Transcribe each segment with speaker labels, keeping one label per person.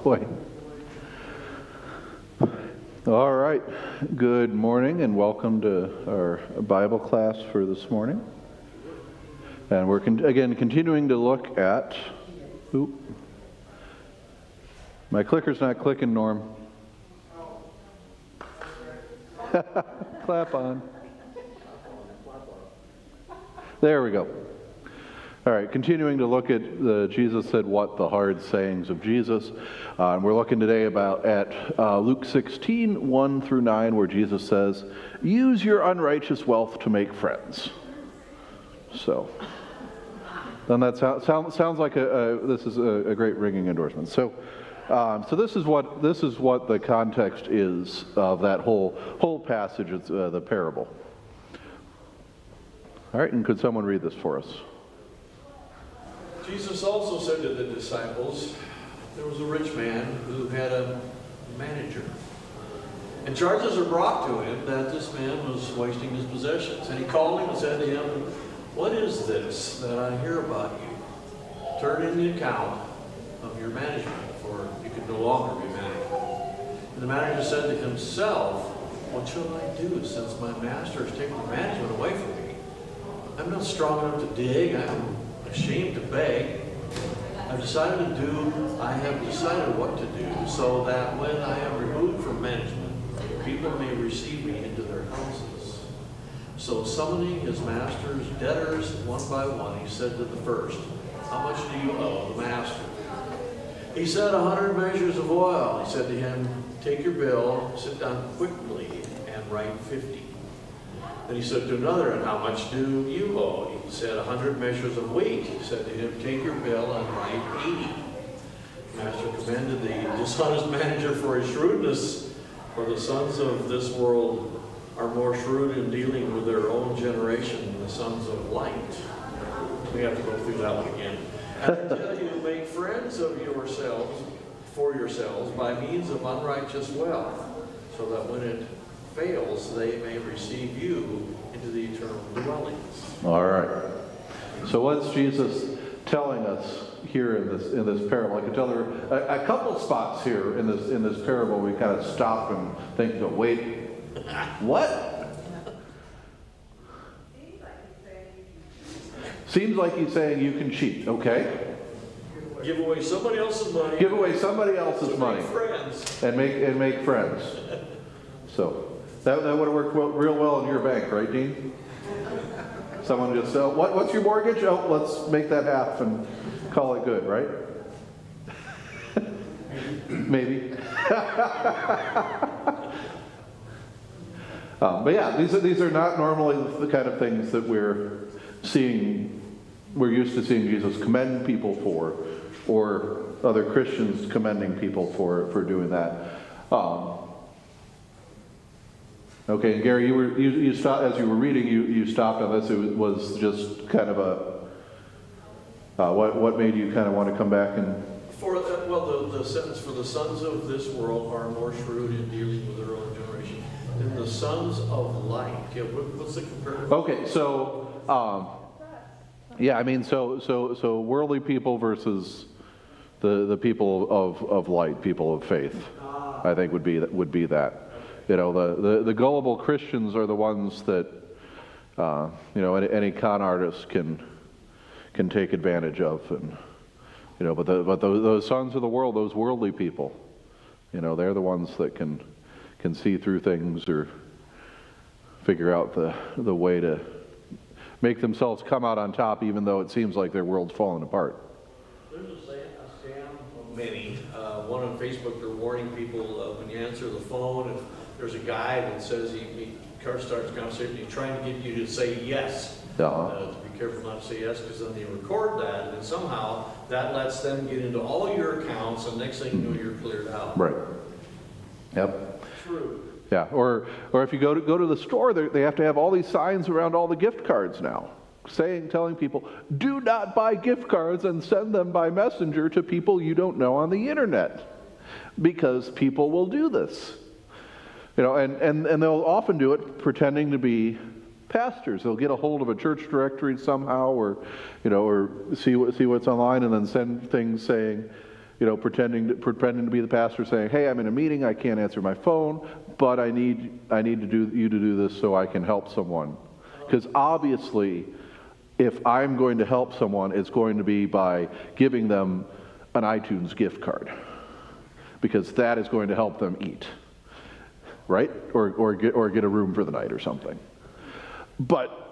Speaker 1: Boy. All right. Good morning and welcome to our Bible class for this morning. And we're again continuing to look at... My clicker's not clicking, Norm. Clap on. There we go. All right, continuing to look at Jesus said what, the hard sayings of Jesus. And we're looking today at Luke 16, 1 through 9, where Jesus says, use your unrighteous wealth to make friends. So, then that sounds like this is a great ringing endorsement. So this is what the context is of that whole passage, it's the parable. All right, and could someone read this for us?
Speaker 2: Jesus also said to the disciples, there was a rich man who had a manager. And charges were brought to him that this man was wasting his possessions. And he called him and said to him, what is this that I hear about you? Turn in the account of your management, for you can no longer be manager. And the manager said to himself, what shall I do since my master has taken the management away from me? I'm not strong enough to dig. I'm ashamed to beg. I have decided what to do so that when I am removed from management, people may receive me into their houses. So summoning his master's debtors one by one, he said to the first, how much do you owe the master? He said, 100 measures of oil. He said to him, take your bill, sit down quickly, and write 50. Then he said to another, and how much do you owe? He said, 100 measures of wheat. He said to him, take your bill and write 80. The master commended the dishonest manager for his shrewdness, for the sons of this world are more shrewd in dealing with their own generation than the sons of light. We have to go through that one again. And I tell you, make friends of yourselves, for yourselves, by means of unrighteous wealth, so that when it fails, they may receive you into the eternal dwellings.
Speaker 1: All right. So what's Jesus telling us here in this parable? I can tell there are a couple spots here in this parable we kind of stop and think, wait, what? Seems like he's saying you can cheat. Okay.
Speaker 2: Give away somebody else's money.
Speaker 1: Give away somebody else's money.
Speaker 2: Make friends.
Speaker 1: And make friends. So. That would have worked real well in your bank, right, Dean? Someone just, what's your mortgage? Oh, let's make that half and call it good, right? Maybe. But yeah, these are not normally the kind of things that we're used to seeing Jesus commend people for, or other Christians commending people for doing that. Okay, and Gary, you stopped as you were reading. You stopped on this. It was just kind of what made you kind of want to come back and?
Speaker 2: The sentence, for the sons of this world are more shrewd in dealing with their own generation than the sons of light. Yeah, what's the comparison? Okay,
Speaker 1: so yeah, I mean, so worldly people versus the people of light, people of faith, I think would be that. You know, the gullible Christians are the ones that, any con artist can take advantage of, and but those sons of the world, those worldly people, they're the ones that can see through things or figure out the way to make themselves come out on top, even though it seems like their world's falling apart.
Speaker 2: There's a scam of many. One on Facebook, they're warning people when you answer the phone, if there's a guy that says he starts a conversation, he's trying to get you to say yes. To be careful not to say yes, because then they record that, and then somehow that lets them get into all your accounts, and next thing you know, you're cleared out.
Speaker 1: Right. Yep.
Speaker 2: True.
Speaker 1: Yeah. Or if you go to the store, they have to have all these signs around all the gift cards now, telling people, do not buy gift cards and send them by messenger to people you don't know on the internet, because people will do this. And they'll often do it pretending to be pastors. They'll get a hold of a church directory somehow, or see what's online, and then send things saying, pretending to be the pastor, saying, "Hey, I'm in a meeting, I can't answer my phone, but I need you to do this so I can help someone." Because obviously, if I'm going to help someone, it's going to be by giving them an iTunes gift card, because that is going to help them eat, right? Or get a room for the night or something. But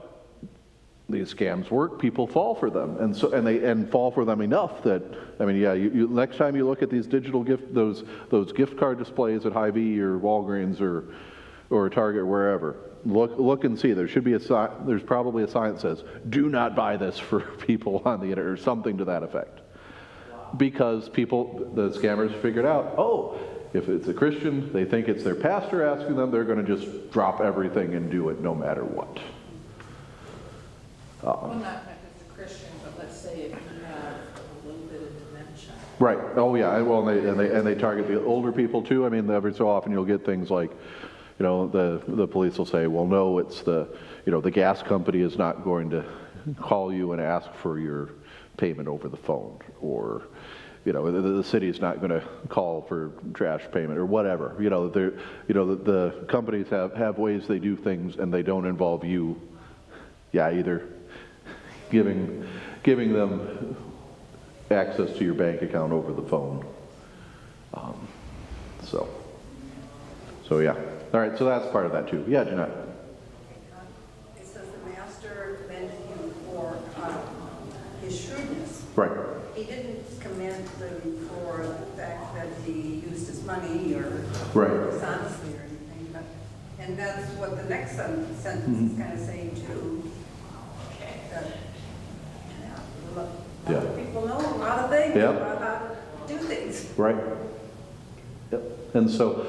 Speaker 1: these scams work. People fall for them, and fall for them enough that, you next time you look at these digital those gift card displays at Hy-Vee or Walgreens or Target or wherever, look and see. There should be there's probably a sign that says, "Do not buy this for people on the internet," or something to that effect. Because the scammers figured out, if it's a Christian, they think it's their pastor asking them, they're going to just drop everything and do it no matter what.
Speaker 3: Well, not if it's a Christian, but let's say if you have a little bit of dementia.
Speaker 1: Right. Oh yeah. Well, and they target the older people too. Every so often you'll get things like, the police will say, "Well, no, it's the gas company is not going to call you and ask for your payment over the phone," or the city is not going to call for trash payment, or whatever. The companies have ways they do things, and they don't involve you. Yeah, either giving them access to your bank account over the phone. So yeah. All right. So that's part of that too. Yeah, Jeanette.
Speaker 4: It says the master commended him for his shrewdness.
Speaker 1: Right.
Speaker 4: He didn't commend him for the fact that he used his money or
Speaker 1: Right.
Speaker 4: dishonestly or anything. And that's what the next sentence is kind of saying too. That a lot of people know a lot of things about how to do things.
Speaker 1: Right. Yep. And so,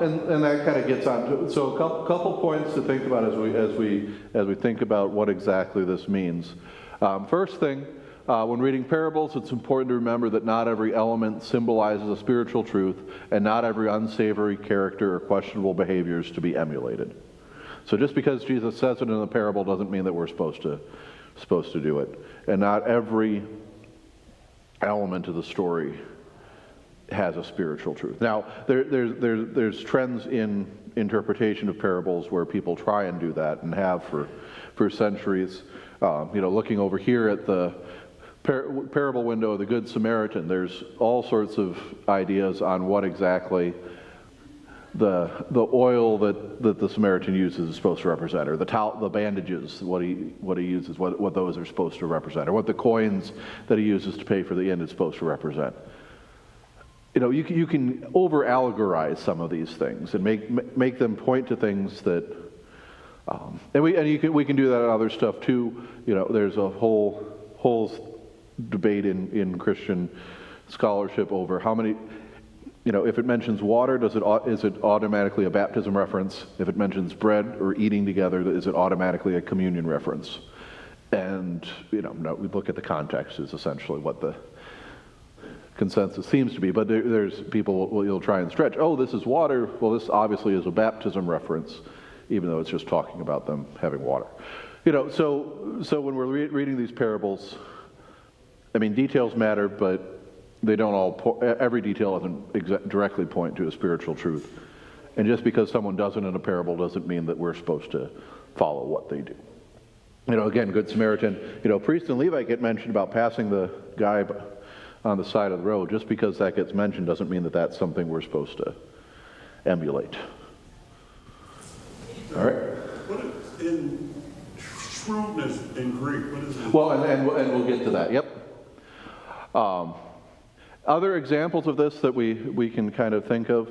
Speaker 1: and that kind of gets on to, so a couple points to think about as we think about what exactly this means. First thing, when reading parables, it's important to remember that not every element symbolizes a spiritual truth, and not every unsavory character or questionable behavior is to be emulated. So just because Jesus says it in a parable doesn't mean that we're supposed to do it. And not every element of the story has a spiritual truth. Now, there's trends in interpretation of parables where people try and do that, and have for centuries. Looking over here at the parable window of the Good Samaritan, there's all sorts of ideas on what exactly the oil that the Samaritan uses is supposed to represent, or the bandages, what he uses, what those are supposed to represent, or what the coins that he uses to pay for the inn is supposed to represent. You can over-allegorize some of these things and make them point to things that, we can do that on other stuff too. There's a whole debate in Christian scholarship over how many. If it mentions water, is it automatically a baptism reference? If it mentions bread or eating together, is it automatically a communion reference? And no, we look at the context is essentially what the consensus seems to be. But there's people you'll try and stretch. Oh, this is water. Well, this obviously is a baptism reference, even though it's just talking about them having water. So when we're reading these parables, details matter, but they don't all. Every detail doesn't directly point to a spiritual truth. And just because someone does it in a parable doesn't mean that we're supposed to follow what they do. Again, Good Samaritan. Priest and Levite get mentioned about passing the guy on the side of the road. Just because that gets mentioned doesn't mean that that's something we're supposed to emulate. All right.
Speaker 5: What in shrewdness in Greek? What is it?
Speaker 1: Well, and we'll get to that. Yep. Other examples of this that we can kind of think of.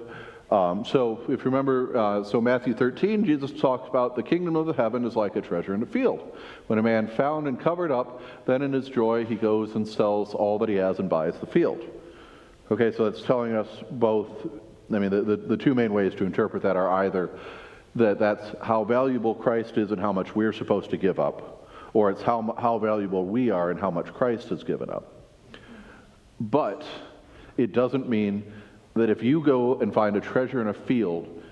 Speaker 1: So if you remember, Matthew 13, Jesus talks about the kingdom of the heaven is like a treasure in a field. When a man found and covered up, then in his joy he goes and sells all that he has and buys the field. Okay, so that's telling us both. The two main ways to interpret that are either that's how valuable Christ is and how much we're supposed to give up, or it's how valuable we are and how much Christ has given up. But it doesn't mean that if you go and find a treasure in a field,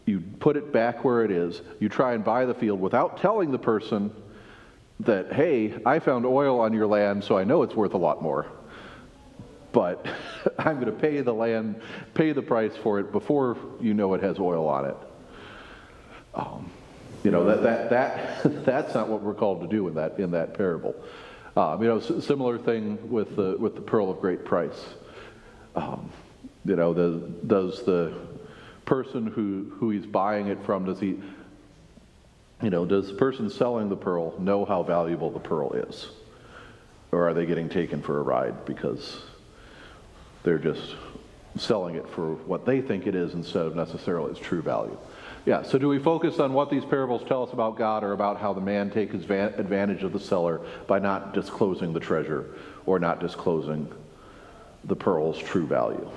Speaker 1: you put it back where it is, you try and buy the field without telling the person that, hey, I found oil on your land, so I know it's worth a lot more. But I'm going to pay the land, pay the price for it before you know it has oil on it. That's not what we're called to do in that parable. Similar thing with the pearl of great price. Does the person who he's buying it from, does the person selling the pearl know how valuable the pearl is? Or are they getting taken for a ride because they're just selling it for what they think it is instead of necessarily its true value? Yeah, so do we focus on what these parables tell us about God, or about how the man takes advantage of the seller by not disclosing the treasure or not disclosing the pearl's true value?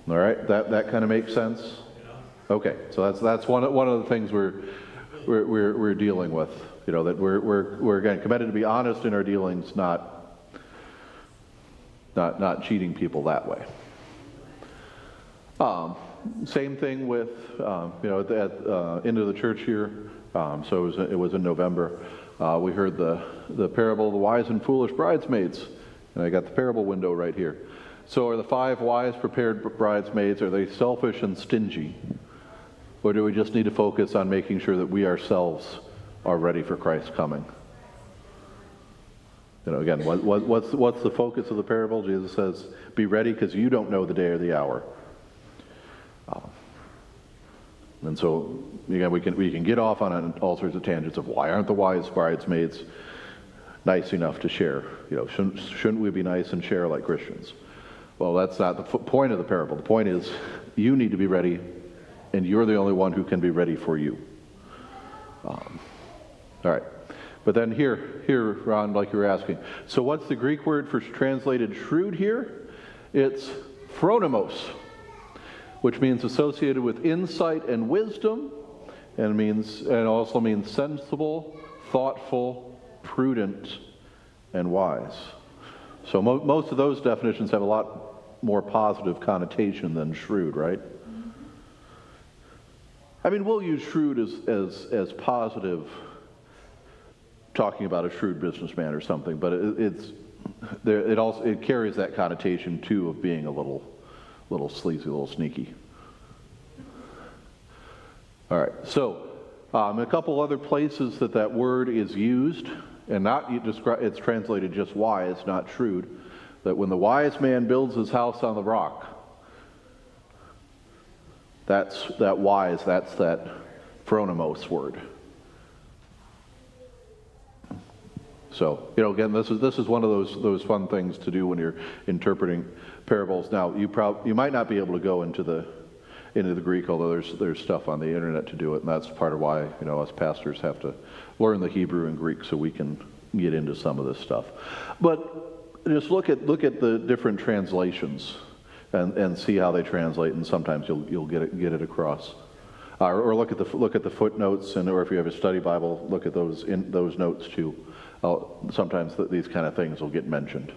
Speaker 1: All right, that kind of makes sense? Okay, so that's one of the things we're dealing with. That we're again committed to be honest in our dealings, not cheating people that way. Same thing with at the end of the church here. So it was in November. We heard the parable of the wise and foolish bridesmaids, and I got the parable window right here. So are the 5 wise prepared bridesmaids, are they selfish and stingy? Or do we just need to focus on making sure that we ourselves are ready for Christ's coming? Again, what's the focus of the parable? Jesus says, be ready because you don't know the day or the hour. And so, again, we can get off on all sorts of tangents of why aren't the wise bridesmaids nice enough to share? Shouldn't we be nice and share like Christians? Well, that's not the point of the parable. The point is, you need to be ready, and you're the only one who can be ready for you. All right. But then here, Ron, like you were asking, so what's the Greek word for translated shrewd here? It's phronimos, which means associated with insight and wisdom, and also means sensible, thoughtful, prudent, and wise. So most of those definitions have a lot more positive connotation than shrewd, right? I mean, we'll use shrewd as positive, talking about a shrewd businessman or something, but it carries that connotation too of being a little sleazy, a little sneaky. All right, so a couple other places that word is used, and it's translated just wise, not shrewd, that when the wise man builds his house on the rock, that's that phronimos word. So, again, this is one of those fun things to do when you're interpreting parables. Now, you might not be able to go into the Greek, although there's stuff on the internet to do it, and that's part of why us pastors have to learn the Hebrew and Greek so we can get into some of this stuff. But just look at the different translations and see how they translate, and sometimes you'll get it across. Or look at the footnotes, or if you have a study Bible, look at those notes too. Sometimes these kind of things will get mentioned.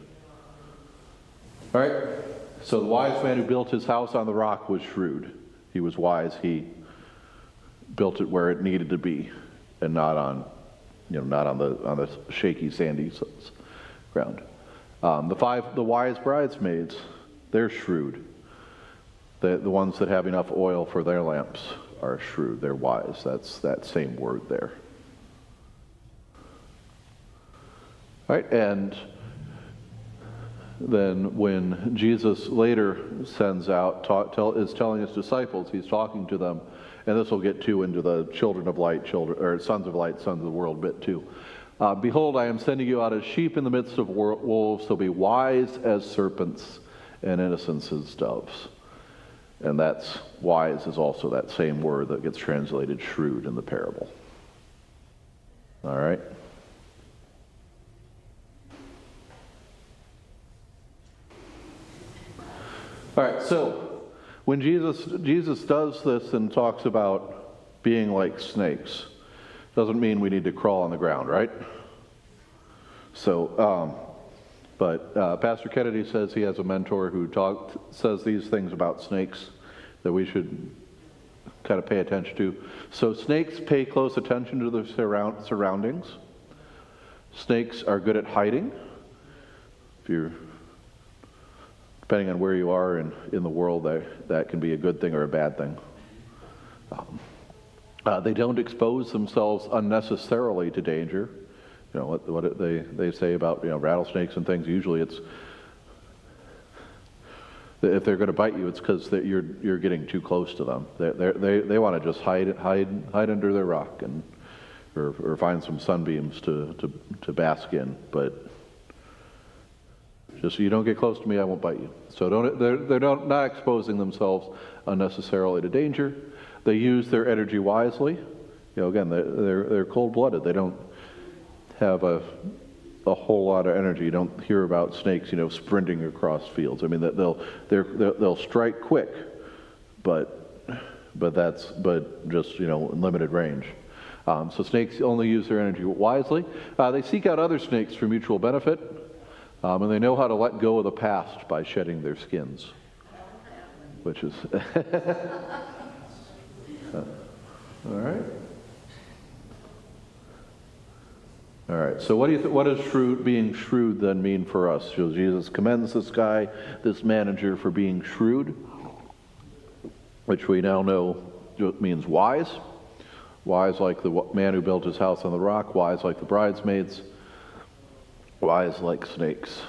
Speaker 1: All right. So the wise man who built his house on the rock was shrewd. He was wise. He built it where it needed to be, and not on the shaky, sandy ground. The wise bridesmaids, they're shrewd. The ones that have enough oil for their lamps are shrewd. They're wise. That's that same word there. All right, and then when Jesus later sends out, is telling his disciples, he's talking to them, and this will get into the children of light, sons of light, sons of the world bit too. Behold, I am sending you out as sheep in the midst of wolves, so be wise as serpents and innocent as doves. And that's wise is also that same word that gets translated shrewd in the parable. All right. All right, so when Jesus does this and talks about being like snakes, doesn't mean we need to crawl on the ground, right? So, but Pastor Kennedy says he has a mentor who says these things about snakes that we should kind of pay attention to. So snakes pay close attention to their surroundings. Snakes are good at hiding. If you're depending on where you are in the world, that can be a good thing or a bad thing. They don't expose themselves unnecessarily to danger. You know, what they say about, you know, rattlesnakes and things, usually it's, if they're going to bite you, it's because you're getting too close to them. They want to just hide under their rock or find some sunbeams to bask in. But just so you don't get close to me, I won't bite you. So they're not exposing themselves unnecessarily to danger. They use their energy wisely. You know, again, they're cold-blooded. They don't have a whole lot of energy. You don't hear about snakes, you know, sprinting across fields. I mean, they'll strike quick, but just, you know, in limited range. So snakes only use their energy wisely. They seek out other snakes for mutual benefit, and they know how to let go of the past by shedding their skins, which is all right. All right, so what does being shrewd then mean for us? So Jesus commends this guy, this manager, for being shrewd, which we now know means wise. Wise like the man who built his house on the rock, wise like the bridesmaids, wise like snakes.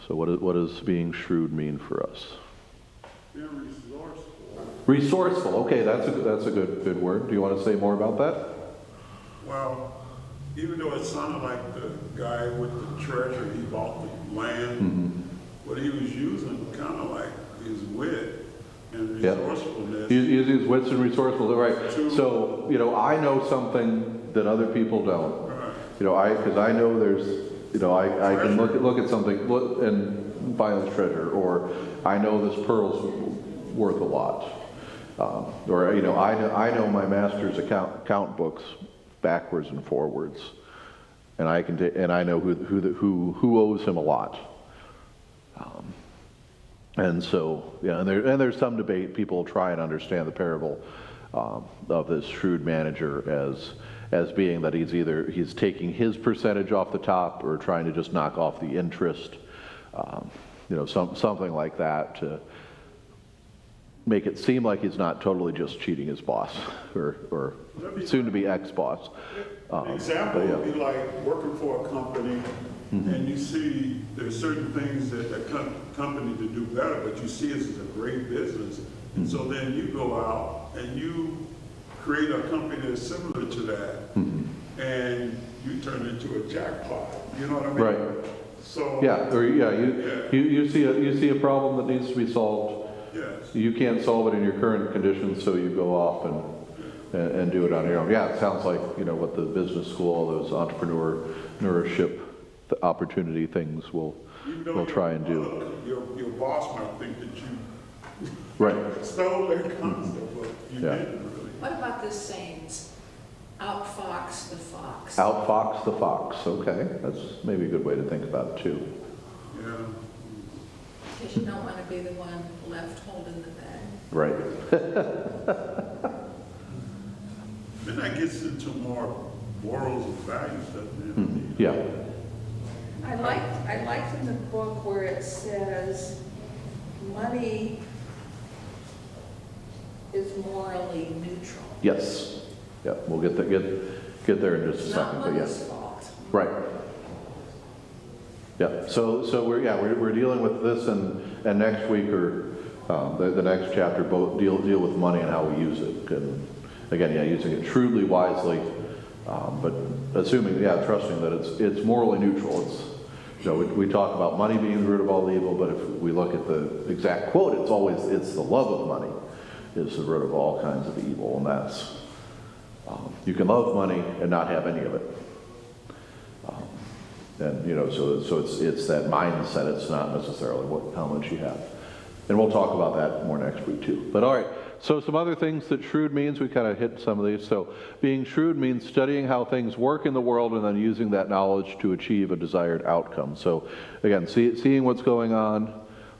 Speaker 1: So what does being shrewd mean for us?
Speaker 5: Being resourceful.
Speaker 1: Resourceful, okay, that's a good word. Do you want to say more about that?
Speaker 5: Well, even though it sounded like the guy with the treasure, he bought the land, what he was using kind of like his wit and resourcefulness.
Speaker 1: Use his wits and resourcefulness, right? So, you know, I know something that other people don't.
Speaker 5: Right.
Speaker 1: You know, because I know there's, you know, I can look at something and find this treasure, or I know this pearl's worth a lot, or you know, I know my master's account books backwards and forwards, and I know who owes him a lot, and so yeah, and there's some debate. People try and understand the parable of this shrewd manager as being that he's taking his percentage off the top, or trying to just knock off the interest, you know, something like that to make it seem like he's not totally just cheating his boss or soon to be ex-boss.
Speaker 5: An example would be like working for a company, and you see there's certain things that company to do better, but you see it as a great business, and so then you go out and you create a company that's similar to that, and you turn it into a jackpot. You know what I mean?
Speaker 1: Right.
Speaker 5: So
Speaker 1: you see a problem that needs to be solved.
Speaker 5: Yes.
Speaker 1: You can't solve it in your current conditions, so you go off and do it on your own. Yeah, it sounds like, you know, what the business school, all those entrepreneurship opportunity things will try and do.
Speaker 5: Your boss might think that you
Speaker 1: Right.
Speaker 5: stole their concept, but you didn't really.
Speaker 3: What about this saying, outfox the fox?
Speaker 1: Outfox the fox. Okay, that's maybe a good way to think about it too.
Speaker 5: Yeah.
Speaker 3: Because you don't want to be the one left holding the bag.
Speaker 1: Right.
Speaker 5: Then that gets into more morals and values, doesn't it?
Speaker 1: Yeah.
Speaker 3: I liked in the book where it says money is morally neutral.
Speaker 1: Yes. Yeah. We'll get there in just a
Speaker 3: It's
Speaker 1: second.
Speaker 3: not
Speaker 1: But
Speaker 3: money's
Speaker 1: yes.
Speaker 3: fault.
Speaker 1: Right. Yeah. So we're dealing with this, and next week or the next chapter both deal with money and how we use it. And again, using it shrewdly, wisely, but assuming, trusting that it's morally neutral. It's, you know, we talk about money being the root of all evil, but if we look at the exact quote, it's the love of money is the root of all kinds of evil, and that's you can love money and not have any of it. And you know, so it's that mindset. It's not necessarily how much you have. And we'll talk about that more next week too. But all right, so some other things that shrewd means, we kind of hit some of these. So being shrewd means studying how things work in the world and then using that knowledge to achieve a desired outcome. So again, seeing what's going on,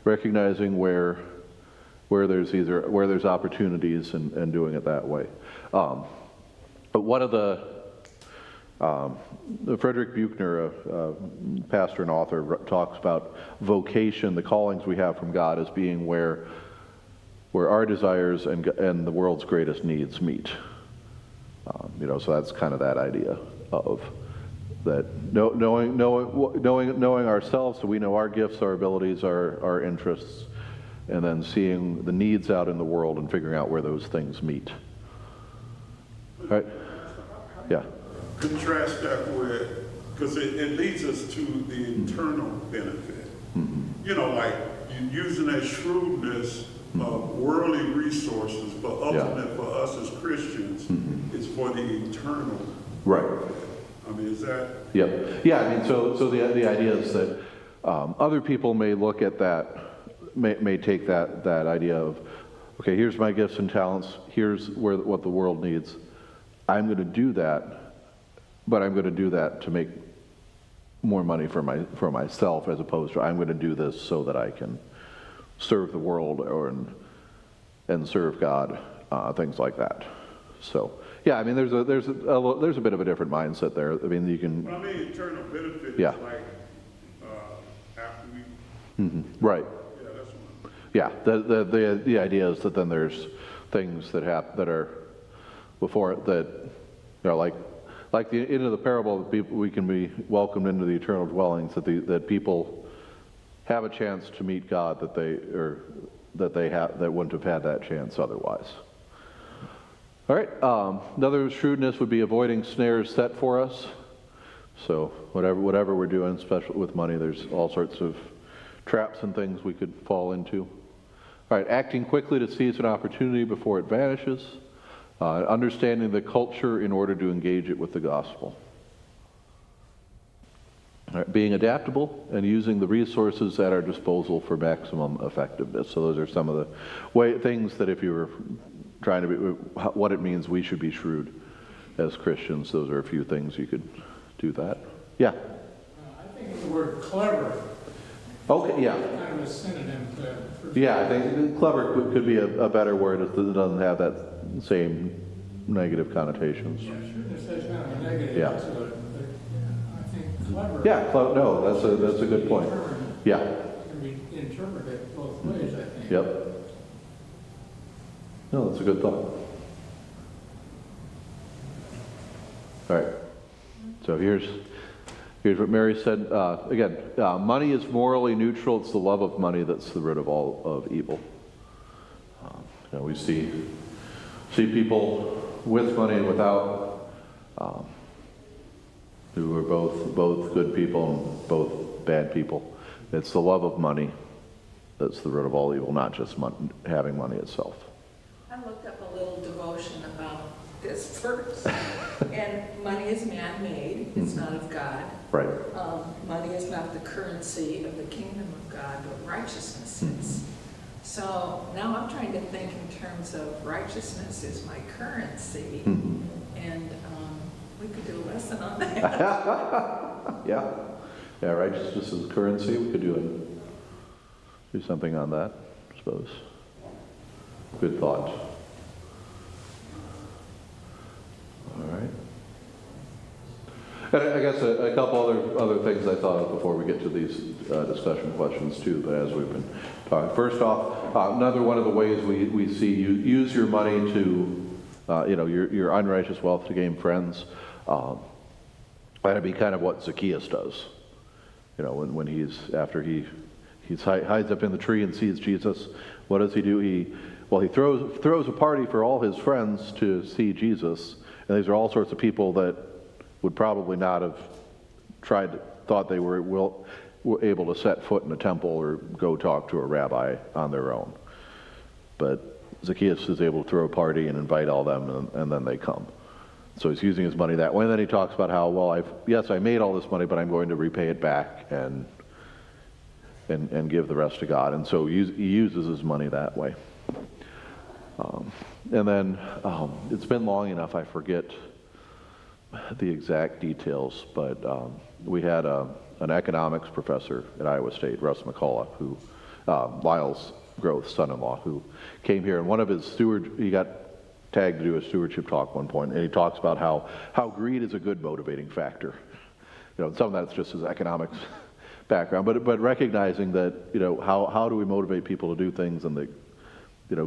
Speaker 1: recognizing where there's opportunities and doing it that way. But one of the Frederick Buechner, a pastor and author, talks about vocation, the callings we have from God, as being where our desires and the world's greatest needs meet. So that's kind of that idea of that knowing ourselves, so we know our gifts, our abilities, our interests, and then seeing the needs out in the world and figuring out where those things meet. Right? Yeah.
Speaker 5: Contrast that with, because it leads us to the eternal benefit. Like you're using that shrewdness of worldly resources, but ultimately for us as Christians, it's for the eternal.
Speaker 1: Right.
Speaker 5: I mean, is that?
Speaker 1: Yeah. I mean, so the idea is that other people may look at that, may take that idea of, okay, here's my gifts and talents, here's what the world needs. I'm going to do that, but I'm going to do that to make more money for myself, as opposed to I'm going to do this so that I can serve the world and serve God, things like that. So yeah, I mean, there's a bit of a different mindset there. I mean, you can.
Speaker 5: But I mean, eternal benefit
Speaker 1: Yeah.
Speaker 5: is like after we.
Speaker 1: Right.
Speaker 5: Yeah, that's one.
Speaker 1: Yeah. The idea is that then there's things that are before it that like the end of the parable, that people, we can be welcomed into the eternal dwellings, that people have a chance to meet God that wouldn't have had that chance otherwise. All right. Another shrewdness would be avoiding snares set for us. So whatever we're doing, especially with money, there's all sorts of traps and things we could fall into. All right. Acting quickly to seize an opportunity before it vanishes. Understanding the culture in order to engage it with the gospel. All right, being adaptable and using the resources at our disposal for maximum effectiveness. So those are some of the things that, if you were trying to be, what it means we should be shrewd as Christians, those are a few things you could do that. Yeah?
Speaker 6: I think the word clever.
Speaker 1: Okay, yeah.
Speaker 6: Kind of a synonym to.
Speaker 1: Yeah, I think clever could be a better word. It doesn't have that same negative connotations.
Speaker 6: Yeah, shrewdness has kind of a negative
Speaker 1: Yeah.
Speaker 6: to it, but I think clever.
Speaker 1: Yeah, no, that's a good point. Yeah.
Speaker 6: Can be interpreted both ways, I think.
Speaker 1: Yep. No, that's a good thought. All right. So here's what Mary said. Again, money is morally neutral. It's the love of money that's the root of all of evil. We see people with money and without, who are both good people and both bad people. It's the love of money that's the root of all evil, not just having money itself.
Speaker 3: I looked up a little devotion about this verse. And money is man-made, it's not of God.
Speaker 1: Right.
Speaker 3: Money is not the currency of the kingdom of God, but righteousness is. So now I'm trying to think in terms of righteousness is my currency, and we could do a lesson on that.
Speaker 1: Yeah, righteousness is currency. We could do something on that, I suppose. Good thought. All right. And I guess a couple other things I thought of before we get to these discussion questions too, but as we've been talking. First off, another one of the ways we see you use your money to, your unrighteous wealth to gain friends. That'd be kind of what Zacchaeus does. When he hides up in the tree and sees Jesus, what does he do? He throws a party for all his friends to see Jesus, and these are all sorts of people that would probably not have thought they were able to set foot in a temple or go talk to a rabbi on their own. But Zacchaeus is able to throw a party and invite all them, and then they come. So he's using his money that way. And then he talks about how, I made all this money, but I'm going to repay it back and give the rest to God. And so he uses his money that way. And then it's been long enough, I forget the exact details, but we had an economics professor at Iowa State, Russ McCullough, who Lyle's Groth's son-in-law, who came here, and one of his stewards, he got tagged to do a stewardship talk one point, and he talks about how greed is a good motivating factor. Some of that's just his economics background, but recognizing that, how do we motivate people to do things, and that,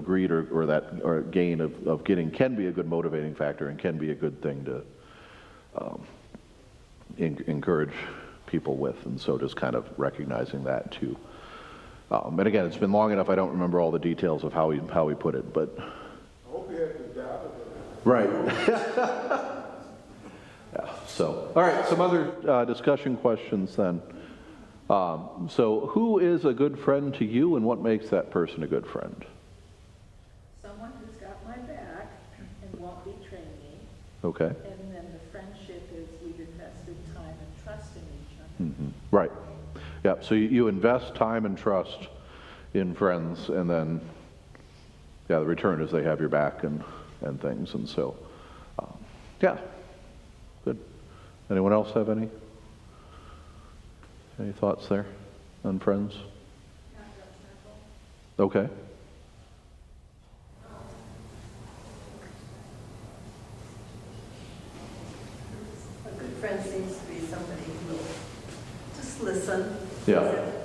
Speaker 1: greed or gain of getting can be a good motivating factor and can be a good thing to encourage people with, and so just kind of recognizing that too. And again, it's been long enough, I don't remember all the details of how he put it, but.
Speaker 5: I hope you had the data.
Speaker 1: Right. Yeah, so, all right, some other discussion questions then. So who is a good friend to you, and what makes that person a good friend?
Speaker 3: Someone who's got my back and won't betray me.
Speaker 1: Okay.
Speaker 3: And then the friendship is we've invested time and trust in each other.
Speaker 1: Mm-hmm. Right. Yeah, so you invest time and trust in friends, and then, the return is they have your back and things, and so, yeah, good. Anyone else have any thoughts there on friends? Okay.
Speaker 4: A good friend seems to be somebody who will just listen.
Speaker 1: Yeah.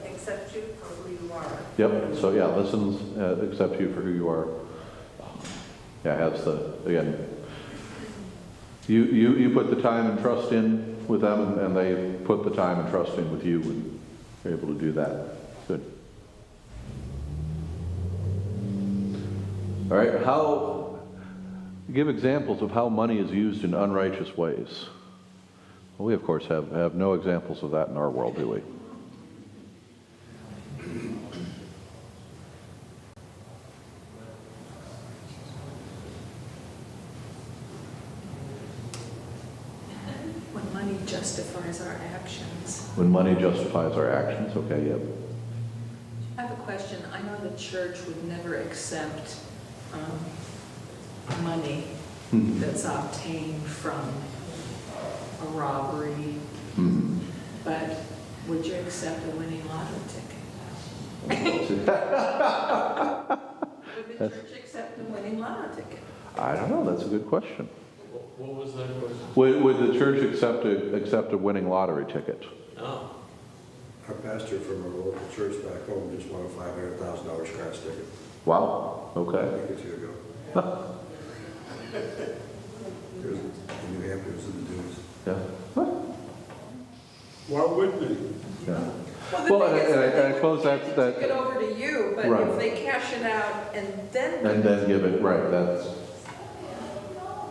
Speaker 4: Accept you for who you are.
Speaker 1: Yep, so listens, accepts you for who you are. Has again, you put the time and trust in with them, and they put the time and trust in with you, and you're able to do that. Good. All right, give examples of how money is used in unrighteous ways. Well, we, of course, have no examples of that in our world, do we?
Speaker 3: When money justifies our actions.
Speaker 1: When money justifies our actions, okay, yep.
Speaker 3: I have a question. I know the church would never accept money that's obtained from a robbery, but would you accept a winning lotto ticket? Would the church accept a winning lotto ticket?
Speaker 1: I don't know, that's a good question.
Speaker 2: What was that question?
Speaker 1: Would the church accept a winning lottery ticket?
Speaker 2: No.
Speaker 7: Our pastor from our local church back home just won a $500,000 scratch ticket
Speaker 1: Wow,
Speaker 7: a
Speaker 1: okay.
Speaker 7: week or two ago. It was in New Hampshire, it was in the news.
Speaker 1: Yeah.
Speaker 5: Why wouldn't they?
Speaker 1: Yeah.
Speaker 3: Well,
Speaker 1: Well,
Speaker 3: the thing is,
Speaker 1: and I
Speaker 3: they
Speaker 1: suppose
Speaker 3: would
Speaker 1: that's-
Speaker 3: take it over to you, but
Speaker 1: Right.
Speaker 3: if they cash it out and then.
Speaker 1: And then give it, right, that's,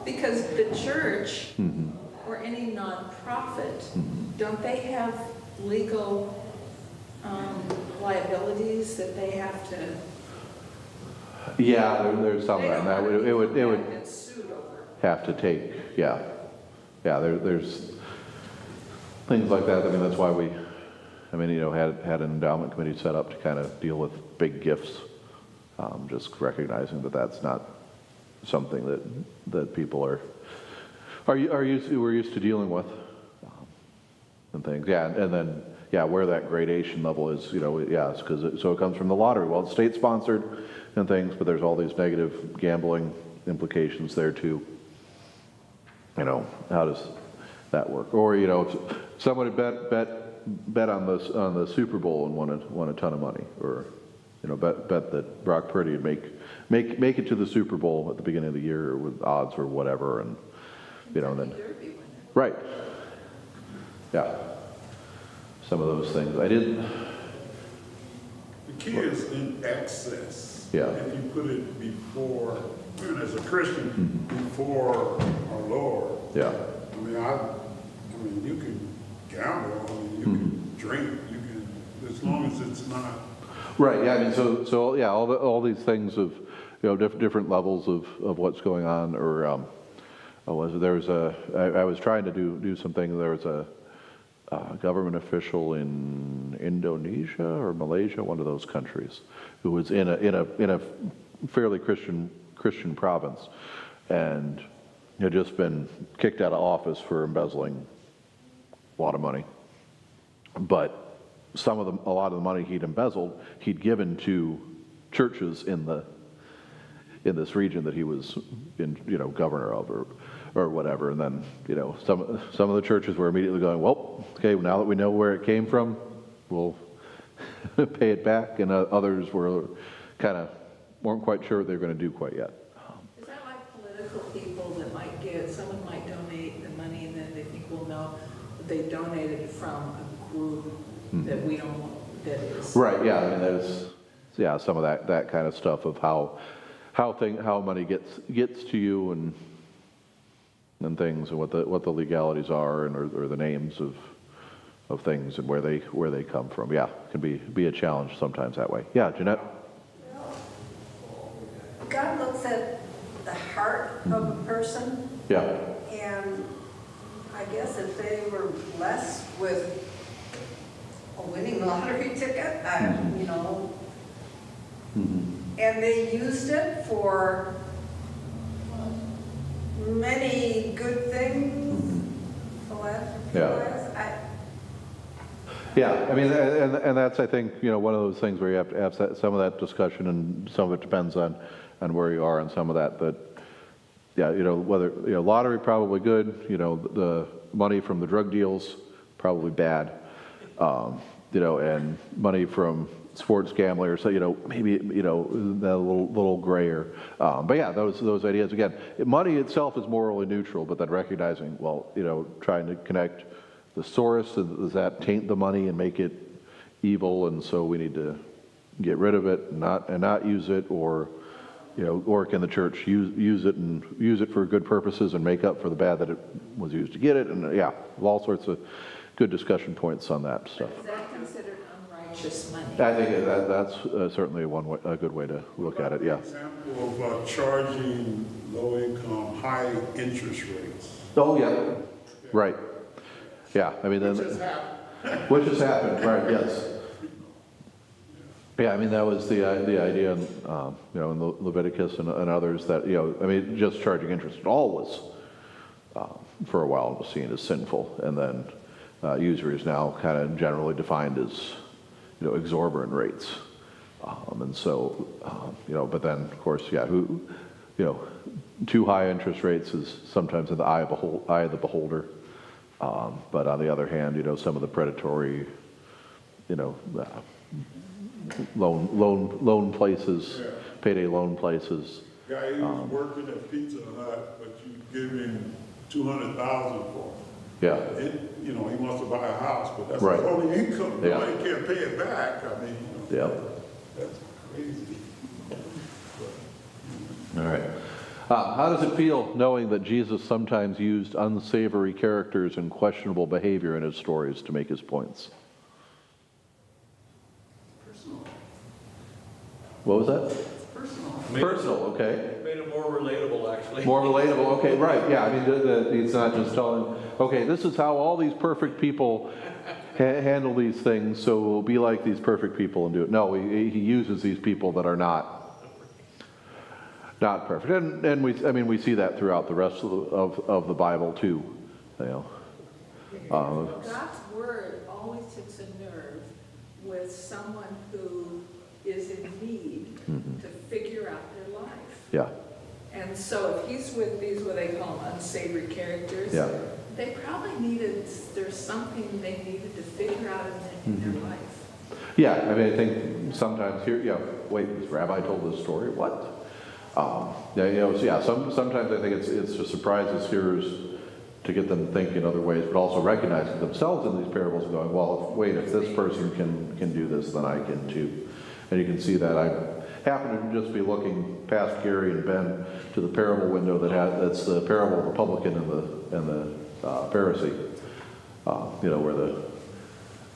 Speaker 3: Because the church or any nonprofit, don't they have legal liabilities that they have to?
Speaker 1: yeah, there's some of
Speaker 3: They
Speaker 1: that.
Speaker 3: don't
Speaker 1: That
Speaker 3: want
Speaker 1: would- It would
Speaker 3: people to get sued over.
Speaker 1: have to take, yeah. Yeah, there's things like that. I mean, that's why we, had an endowment committee set up to kind of deal with big gifts. Just recognizing that that's not something that people we're used to dealing with, and things. Yeah, and then where that gradation level is, yes, because so it comes from the lottery. Well, it's state sponsored and things, but there's all these negative gambling implications there too. How does that work? Or if someone had bet on the Super Bowl and won a ton of money, or bet that Brock Purdy would make it to the Super Bowl at the beginning of the year, or with odds or whatever, and then
Speaker 3: Derby winner.
Speaker 1: right, yeah, some of those things. I didn't.
Speaker 5: The key is in excess.
Speaker 1: Yeah.
Speaker 5: If you put it before, as a Christian, before our Lord.
Speaker 1: Yeah.
Speaker 5: I mean, you can gamble, you can drink, you can, as long as it's not.
Speaker 1: Right. Yeah. I mean, so yeah, all these things of different levels of what's going on, or I was trying to do something. There was a government official in Indonesia or Malaysia, one of those countries, who was in a fairly Christian province, and had just been kicked out of office for embezzling a lot of money. But a lot of the money he'd embezzled, he'd given to churches in in this region that he was governor of or whatever. And then, some of the churches were immediately going, well, okay, now that we know where it came from, we'll pay it back. And others were weren't quite sure what they were going to do quite yet.
Speaker 3: Is that like political people that someone might donate the money and then they think we'll know that they donated it from a group that we don't know that is?
Speaker 1: Right, yeah, I mean, there's, some of that kind of stuff of how money gets to you and things, and what the legalities are, or the names of things and where they come from. Yeah, it can be a challenge sometimes that way. Yeah, Jeanette?
Speaker 4: God looks at the heart of a person,
Speaker 1: Yeah.
Speaker 4: and I guess if they were blessed with a winning lottery ticket, and they used it for many good things, philanthropy-wise,
Speaker 1: Yeah, I mean, and that's, I think, one of those things where you have to have some of that discussion, and some of it depends on where you are and some of that. But yeah, whether lottery probably good, the money from the drug deals probably bad, and money from sports gambling, so maybe that little grayer. But yeah, those ideas again. Money itself is morally neutral, but then recognizing, trying to connect the source. Does that taint the money and make it evil? And so we need to get rid of it and not use it, or can the church use it for good purposes and make up for the bad that it was used to get it? And yeah, all sorts of good discussion points on that stuff.
Speaker 3: Is that considered unrighteous money?
Speaker 1: I think that's certainly a good way to look at it. Yeah.
Speaker 5: Example of charging low income, high interest rates.
Speaker 1: Oh yeah. Right. Yeah. I mean, which has happened. Right. Yes. Yeah, I mean, that was the idea, in Leviticus and others, that, just charging interest at all was, for a while, was seen as sinful. And then usury is now kind of generally defined as, exorbitant rates. And so, but then, of course, too high interest rates is sometimes in the eye of the beholder. But on the other hand, some of the predatory, loan places, payday loan places.
Speaker 5: Guy who's working at Pizza Hut, but you give him $200,000 for it.
Speaker 1: Yeah.
Speaker 5: He wants to buy a house, but that's
Speaker 1: Right.
Speaker 5: his only income.
Speaker 1: Yeah.
Speaker 5: He can't pay it back. I mean,
Speaker 1: Yeah.
Speaker 5: that's crazy.
Speaker 1: All right. How does it feel knowing that Jesus sometimes used unsavory characters and questionable behavior in his stories to make his points?
Speaker 5: Personal.
Speaker 1: What was that?
Speaker 5: It's personal.
Speaker 1: Personal, okay.
Speaker 2: Made it more relatable, actually.
Speaker 1: More relatable, okay, right, yeah. I mean, he's not just telling, okay, this is how all these perfect people handle these things, so we'll be like these perfect people and do it. No, he uses these people that are not perfect. And we see that throughout the rest of the Bible too.
Speaker 3: God's word always hits a nerve with someone who is in need to figure out their life.
Speaker 1: Yeah.
Speaker 3: And so if he's with these, what they call unsavory characters,
Speaker 1: Yeah.
Speaker 3: they probably there's something they needed to figure out in their life.
Speaker 1: Yeah, I mean, I think sometimes wait, this rabbi told this story, what? Sometimes I think it's to surprise his hearers to get them to think in other ways, but also recognizing themselves in these parables and going, well, wait, if this person can do this, then I can too. And you can see that. I happen to just be looking past Gary and Ben to the parable window that's the parable of the publican and the Pharisee, where the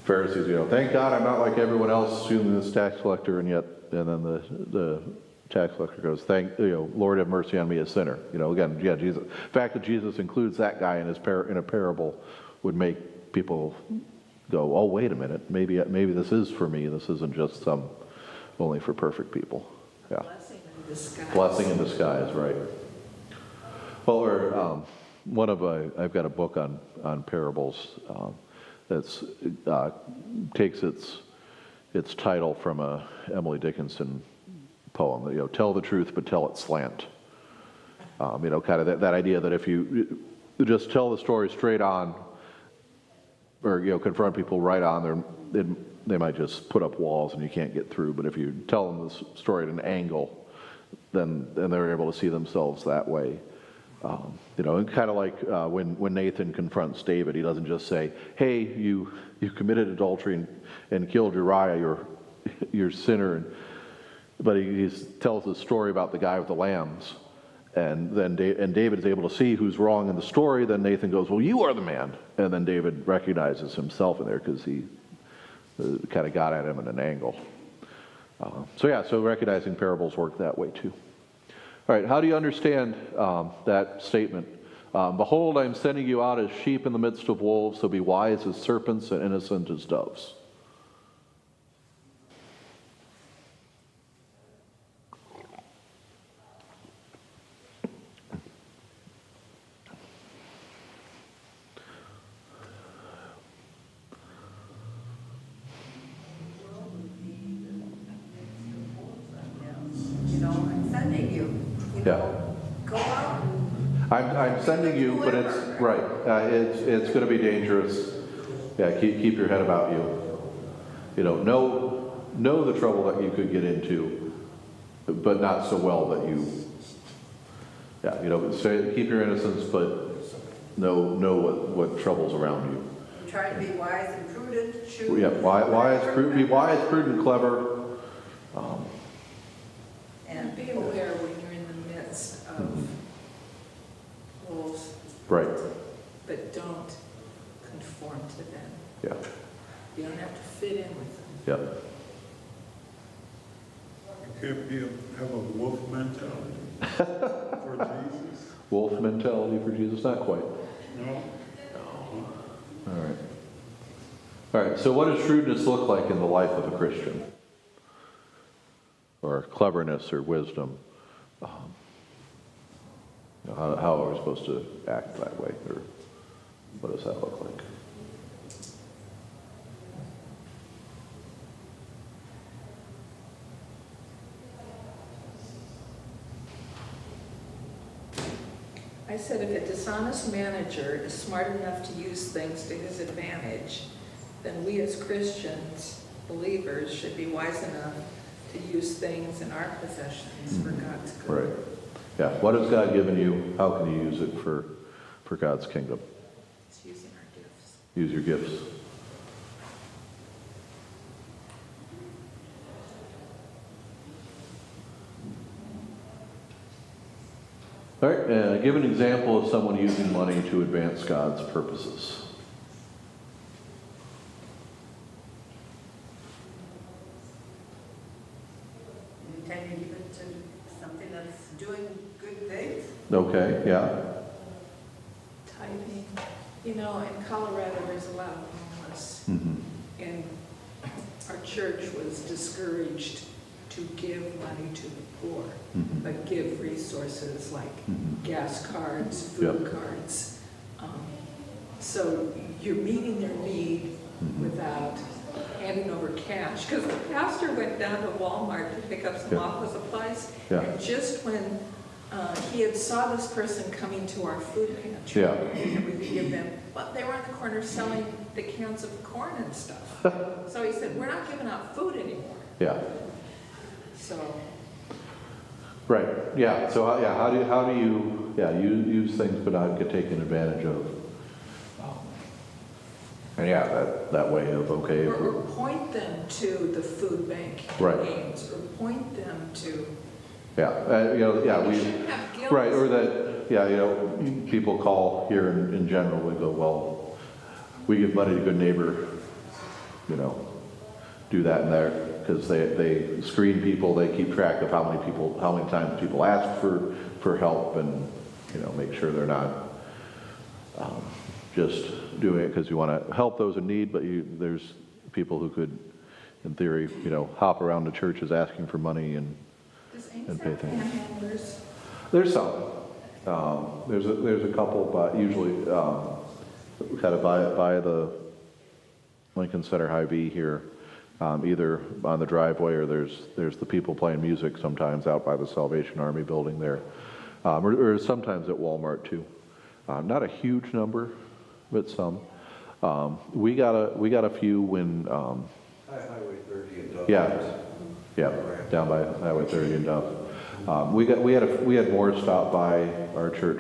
Speaker 1: Pharisees, thank God I'm not like everyone else, assuming this tax collector, and then the tax collector goes, Lord have mercy on me, a sinner. Jesus. The fact that Jesus includes that guy in a parable would make people go, oh, wait a minute, maybe this is for me. This isn't just only for perfect people. Yeah.
Speaker 3: Blessing in disguise.
Speaker 1: Blessing in disguise, right. Well, I've got a book on parables that's takes its title from a Emily Dickinson poem. You know, tell the truth, but tell it slant. You know, kind of that idea that if you just tell the story straight on, or you know, confront people right on, they might just put up walls and you can't get through. But if you tell them the story at an angle, then they're able to see themselves that way. You know, and kind of like when Nathan confronts David, he doesn't just say, "Hey, you committed adultery and killed Uriah, your sinner," but he tells the story about the guy with the lambs. And then David is able to see who's wrong in the story. Then Nathan goes, "Well, you are the man." And then David recognizes himself in there because he kind of got at him at an angle. So recognizing parables work that way too. All right, how do you understand that statement? Behold, I am sending you out as sheep in the midst of wolves, so be wise as serpents and innocent as doves.
Speaker 4: I'm sending you. Go out.
Speaker 1: I'm sending you, but it's right. It's going to be dangerous. Yeah, keep your head about you. You know the trouble that you could get into, but not so well that you. Yeah, say keep your innocence, but know what trouble's around you.
Speaker 4: Try to be wise and prudent.
Speaker 1: Yeah, be wise, prudent, clever.
Speaker 3: And be aware when you're in the midst of wolves.
Speaker 1: Right.
Speaker 3: But don't conform to them.
Speaker 1: Yeah.
Speaker 3: You don't have to fit in with them.
Speaker 1: Yeah.
Speaker 5: You can't have a wolf mentality for Jesus.
Speaker 1: Wolf mentality for Jesus? Not quite.
Speaker 5: No.
Speaker 1: All right, so what does shrewdness look like in the life of a Christian? Or cleverness or wisdom? How are we supposed to act that way? Or what does that look like?
Speaker 3: I said if a dishonest manager is smart enough to use things to his advantage, then we as Christians, believers, should be wise enough to use things in our possessions for God's good.
Speaker 1: Right. Yeah. What has God given you? How can you use it for God's kingdom?
Speaker 3: It's using our gifts.
Speaker 1: Use your gifts. All right, give an example of someone using money to advance God's purposes.
Speaker 4: Anytime you give it to something that's doing good things.
Speaker 1: Okay, yeah.
Speaker 3: Tithing. In Colorado, there's a lot of homeless.
Speaker 1: Mm-hmm.
Speaker 3: And our church was discouraged to give money to the poor, but give resources like gas cards, food cards. So you're meeting their need without handing over cash. Because the pastor went down to Walmart to pick up some office supplies, and just when he had saw this person coming to our food pantry, and we could give them, but they were on the corner selling the cans of corn and stuff. So he said, we're not giving out food anymore.
Speaker 1: Yeah.
Speaker 3: So.
Speaker 1: Right. Yeah. So how do you use things but not get taken advantage of? And that way of okay.
Speaker 3: Or point them to the food bank games, or point them to.
Speaker 1: We
Speaker 3: shouldn't have guilt.
Speaker 1: right, or that people call here in general. We go, well, we give money to Good Neighbor, do that and there. Because they screen people, they keep track of how many times people ask for help, and make sure they're not just doing it because you want to help those in need. But there's people who could, in theory, hop around the churches asking for money and pay things.
Speaker 3: Panhandlers?
Speaker 1: There's some. There's a couple, but usually kind of by the Lincoln Center Hy-Vee here. either on the driveway or there's the people playing music sometimes out by the Salvation Army building there, or sometimes at Walmart too. Not a huge number, but some. We got a few when
Speaker 7: Highway 30 and Duff.
Speaker 1: yeah, down by Highway 30 and Duff. We had more stop by our church